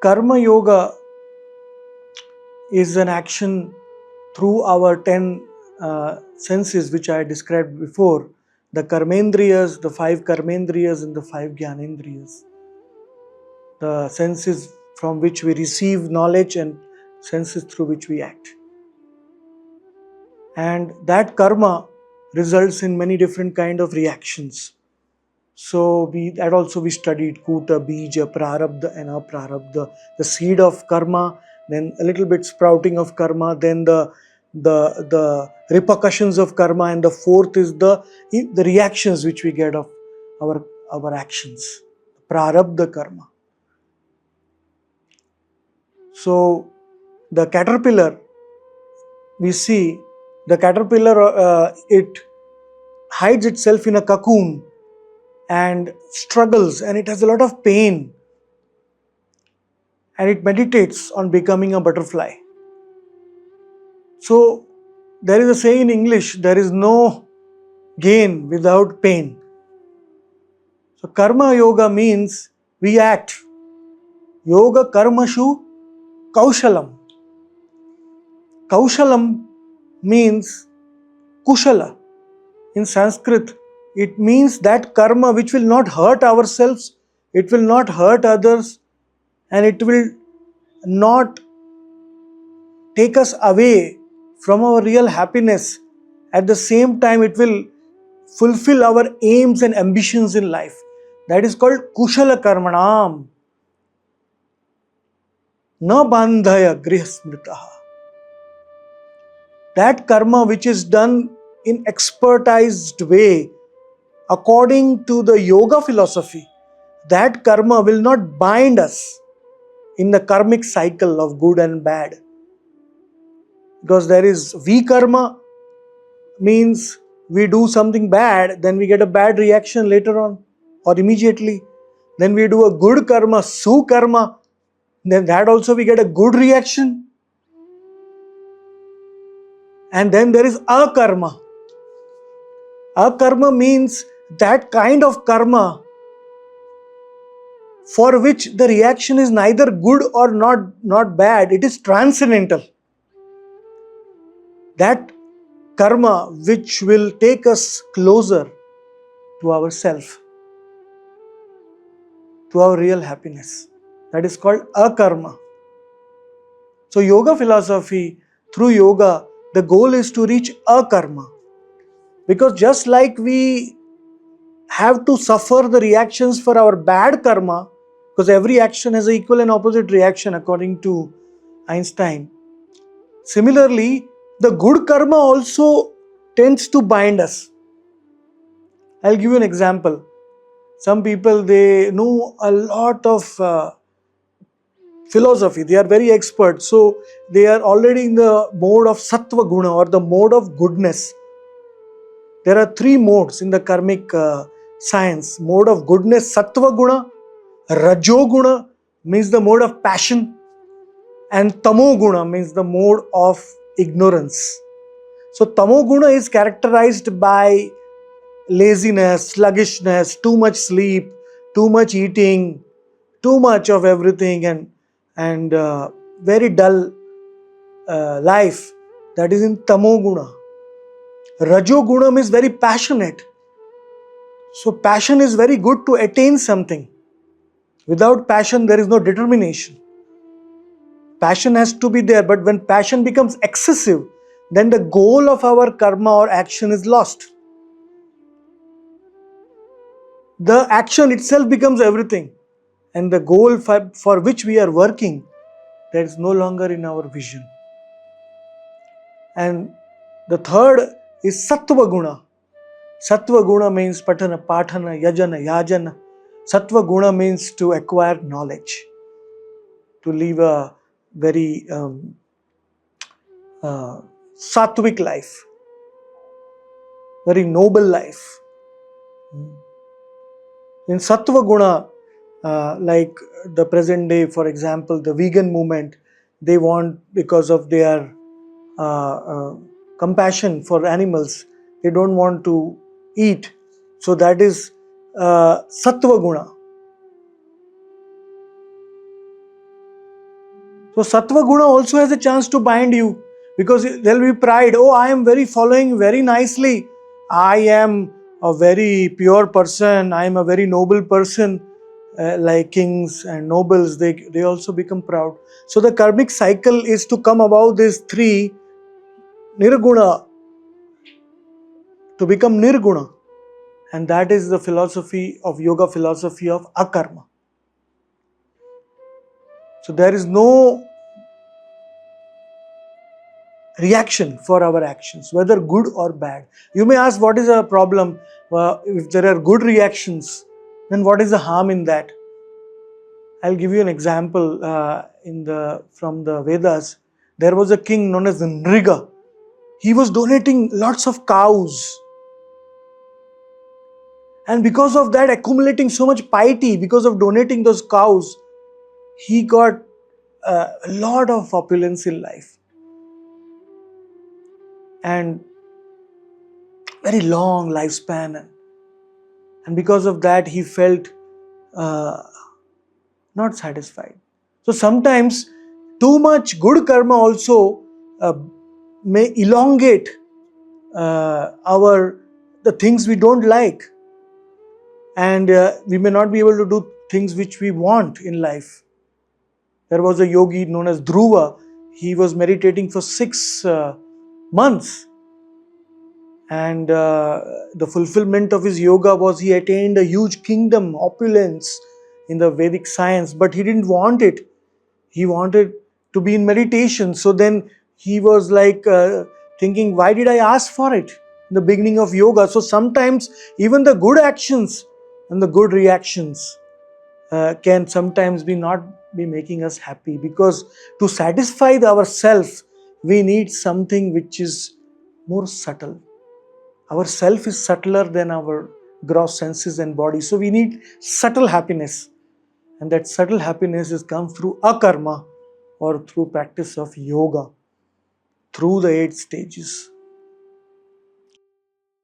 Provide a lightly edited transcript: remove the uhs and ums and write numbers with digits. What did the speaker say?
Karma Yoga is an action through our 10 senses which I described before, the karmendriyas, the 5 karmendriyas and the 5 gyanendriyas. The senses from which we receive knowledge and senses through which we act. And that karma results in many different kind of reactions. So we studied Kuta, Bija, Prarabdha and Aprarabdha, the seed of karma, then a little bit sprouting of karma, then the repercussions of karma, and the fourth is the reactions which we get of our actions, Prarabdha karma. So the caterpillar, we see the caterpillar, it hides itself in a cocoon and struggles, and it has a lot of pain, and it meditates on becoming a butterfly. So there is a saying in English, there is no gain without pain. So karma yoga means we act. Yoga karmashu kaushalam. Kaushalam means kushala. In Sanskrit, it means that karma which will not hurt ourselves, it will not hurt others, and it will not take us away from our real happiness. At the same time, it will fulfill our aims and ambitions in life. That is called kushala karmanam. Na bandhaya grihasmritaha. That karma which is done in expertized way, according to the yoga philosophy, that karma will not bind us in the karmic cycle of good and bad. Because there is vikarma, means we do something bad, then we get a bad reaction later on or immediately. Then we do a good karma, sukarma, then that also we get a good reaction. And then there is akarma. Akarma means that kind of karma for which the reaction is neither good or not bad, it is transcendental. That karma which will take us closer to ourself, to our real happiness. That is called akarma. So yoga philosophy, through yoga, the goal is to reach akarma. Because just like we have to suffer the reactions for our bad karma, because every action has an equal and opposite reaction according to Einstein. Similarly, the good karma also tends to bind us. I'll give you an example. Some people, they know a lot of philosophy, they are very expert, so they are already in the mode of sattva guna or the mode of goodness. There are 3 modes in the karmic science. Mode of goodness, sattva guna, rajo guna means the mode of passion, and tamo guna means the mode of ignorance. So tamo guna is characterized by laziness, sluggishness, too much sleep, too much eating, too much of everything, and very dull life. That is in tamo guna. Rajo guna is very passionate. So passion is very good to attain something. Without passion, there is no determination. Passion has to be there, but when passion becomes excessive, then the goal of our karma or action is lost. The action itself becomes everything, and the goal for which we are working, that is no longer in our vision. And the third is sattva guna. Sattva guna means patana, pathana, yajana, yajana. Sattva guna means to acquire knowledge, to live a very sattvic life, very noble life. In sattva guna, like the present day, for example, the vegan movement, they want, because of their compassion for animals, they don't want to eat. So that is sattva guna. So Sattva Guna also has a chance to bind you, because there will be pride. Oh, I am very following very nicely. I am a very pure person. I am a very noble person. Like kings and nobles, they also become proud. So the karmic cycle is to come about these three nirguna, to become nirguna. And that is the philosophy of yoga, philosophy of akarma. So there is no reaction for our actions, whether good or bad. You may ask, what is the problem? If there are good reactions, then what is the harm in that? I'll give you an example from the Vedas. There was a king known as Nriga. He was donating lots of cows. And because of that, accumulating so much piety, because of donating those cows, he got a lot of opulence in life. And very long lifespan. And because of that, he felt not satisfied. So sometimes too much good karma also may elongate the things we don't like, and we may not be able to do things which we want in life. There was a yogi known as Dhruva. He was meditating for 6 months, and the fulfillment of his yoga was he attained a huge kingdom, opulence in the Vedic science, but he didn't want it. He wanted to be in meditation. So then he was like thinking, why did I ask for it in the beginning of yoga? So sometimes even the good actions and the good reactions can sometimes not be making us happy, because to satisfy ourself, we need something which is more subtle. Our self is subtler than our gross senses and body. So we need subtle happiness. And that subtle happiness is come through akarma, or through practice of yoga, through the 8 stages.